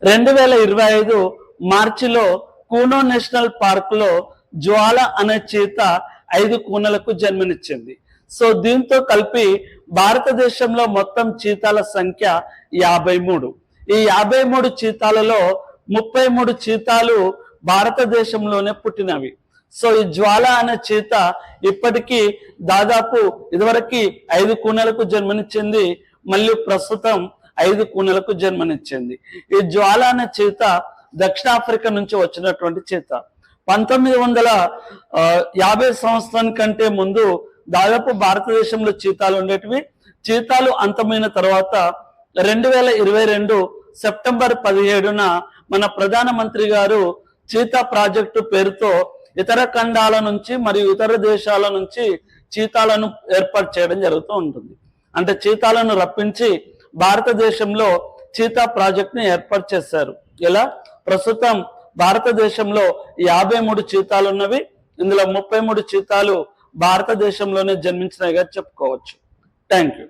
2025 మార్చిలో Kuno national park లో జ్వాల అనే చీత 5 కూనలకు జన్మనిచ్చింది. సో దీంతో కలిపి భారతదేశంలో మొత్తం చీతాల సంఖ్య 53. ఈ 53 చీతాలలో 33 చీతాలు భారతదేశంలోనే పుట్టినవి. సో ఈ జ్వాల అనే చీత ఇప్పటికీ దాదాపు ఇదివరకు 5 కూనలకు జన్మనిచ్చింది, మళ్ళీ ప్రస్తుతం 5 కూనలకు జన్మనిచ్చింది. ఈ జ్వాల అనే చీత దక్షిణాఫ్రికా నుంచి వచ్చినటువంటి చీత. 1950 సంవత్సరం కంటే ముందు దాదాపు భారతదేశంలో చీతాలు ఉండేటివి. చీతాలు అంతమైన తర్వాత 2022 సెప్టెంబర్ 17న మన ప్రధానమంత్రి గారు చీతా ప్రాజెక్టు పేరుతో ఇతర ఖండాల నుంచి మరియు ఇతర దేశాల నుంచి చీతాలను ఏర్పాటు చేయడం జరుగుతూ ఉంటుంది. అంటే చీతాలను రప్పించి భారతదేశంలో చీతా ప్రాజెక్ట్ ని ఏర్పాటు చేశారు. ఇలా ప్రస్తుతం భారతదేశంలో 53 చీతాలు ఉన్నవి. ఇందులో 33 చీతాలు భారతదేశంలోనే జన్మించినవిగా చెప్పుకోవచ్చు. Thank you.